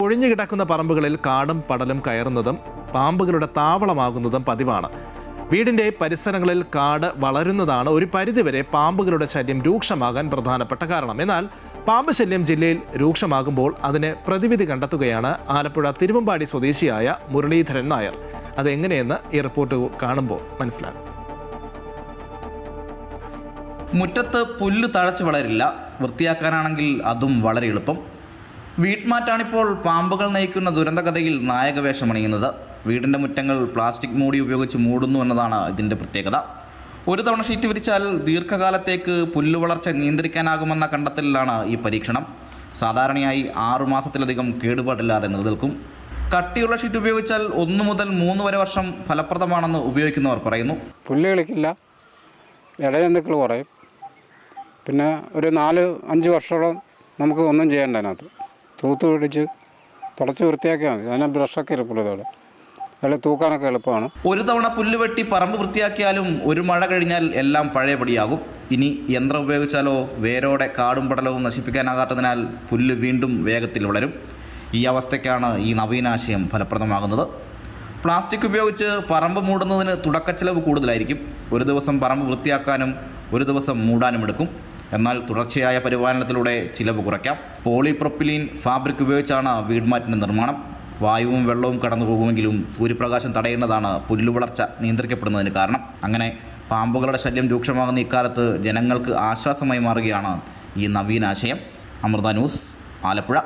ഒഴിഞ്ഞു കിടക്കുന്ന പറമ്പുകളിൽ കാടും പടലും കയറുന്നതും പാമ്പുകളുടെ താവളമാകുന്നതും പതിവാണ്. വീടിൻ്റെ പരിസരങ്ങളിൽ കാട് വളരുന്നതാണ് ഒരു പരിധിവരെ പാമ്പുകളുടെ ശല്യം രൂക്ഷമാകാൻ പ്രധാനപ്പെട്ട കാരണം. എന്നാൽ പാമ്പ് ശല്യം ജില്ലയിൽ രൂക്ഷമാകുമ്പോൾ അതിന് പ്രതിവിധി കണ്ടെത്തുകയാണ് ആലപ്പുഴ തിരുവമ്പാടി സ്വദേശിയായ മുരളീധരൻ നായർ. അതെങ്ങനെയെന്ന് ഈ റിപ്പോർട്ട് കാണുമ്പോൾ മനസ്സിലാകും. മുറ്റത്ത് പുല്ല് തഴച്ച് വളരില്ല, വൃത്തിയാക്കാനാണെങ്കിൽ അതും വളരെ എളുപ്പം. വീട്ട്മാറ്റാണിപ്പോൾ പാമ്പുകൾ നയിക്കുന്ന ദുരന്തകഥയിൽ നായകവേഷമണിയുന്നത്. വീടിൻ്റെ മുറ്റങ്ങൾ പ്ലാസ്റ്റിക് മൂടി ഉപയോഗിച്ച് മൂടുന്നു എന്നതാണ് ഇതിൻ്റെ പ്രത്യേകത. ഒരു തവണ ഷീറ്റ് വിരിച്ചാൽ ദീർഘകാലത്തേക്ക് പുല്ല് വളർച്ച നിയന്ത്രിക്കാനാകുമെന്ന കണ്ടെത്തലിലാണ് ഈ പരീക്ഷണം. സാധാരണയായി 6 മാസത്തിലധികം കേടുപാടില്ലാതെ നിലനിൽക്കും. കട്ടിയുള്ള ഷീറ്റ് ഉപയോഗിച്ചാൽ 1 മുതൽ 3 വരെ വർഷം ഫലപ്രദമാണെന്ന് ഉപയോഗിക്കുന്നവർ പറയുന്നു. പുല്ല് കളിക്കില്ല, ഇടജന്തുക്കൾ കുറയും. പിന്നെ ഒരു 4-5 വർഷത്തോളം നമുക്ക് ഒന്നും ചെയ്യേണ്ട. അതിനകത്ത് തൂത്ത് പിടിച്ച് തുടച്ച് വൃത്തിയാക്കിയാൽ മതി. അതിനെ ബ്രഷൊക്കെ ഇരിപ്പുള്ളതോടെ അതിൽ തൂക്കാനൊക്കെ എളുപ്പമാണ്. ഒരു തവണ പുല്ല് വെട്ടി പറമ്പ് വൃത്തിയാക്കിയാലും ഒരു മഴ കഴിഞ്ഞാൽ എല്ലാം പഴയപടിയാകും. ഇനി യന്ത്രം ഉപയോഗിച്ചാലോ വേരോടെ കാടും പടലവും നശിപ്പിക്കാനാകാത്തതിനാൽ പുല്ല് വീണ്ടും വേഗത്തിൽ വളരും. ഈ അവസ്ഥയ്ക്കാണ് ഈ നവീനാശയം ഫലപ്രദമാകുന്നത്. പ്ലാസ്റ്റിക് ഉപയോഗിച്ച് പറമ്പ് മൂടുന്നതിന് തുടക്കച്ചെലവ് കൂടുതലായിരിക്കും. ഒരു ദിവസം പറമ്പ് വൃത്തിയാക്കാനും ഒരു ദിവസം മൂടാനും എടുക്കും. എന്നാൽ തുടർച്ചയായ പരിപാലനത്തിലൂടെ ചിലവ് കുറയ്ക്കാം. പോളിപ്രൊപ്പിലീൻ ഫാബ്രിക് ഉപയോഗിച്ചാണ് വീട്മാറ്റിൻ്റെ നിർമ്മാണം. വായുവും വെള്ളവും കടന്നു പോകുമെങ്കിലും സൂര്യപ്രകാശം തടയുന്നതാണ് പുല്ലുവളർച്ച നിയന്ത്രിക്കപ്പെടുന്നതിന് കാരണം. അങ്ങനെ പാമ്പുകളുടെ ശല്യം രൂക്ഷമാകുന്ന ഇക്കാലത്ത് ജനങ്ങൾക്ക് ആശ്വാസമായി മാറുകയാണ് ഈ നവീനാശയം. അമൃത ന്യൂസ്, ആലപ്പുഴ.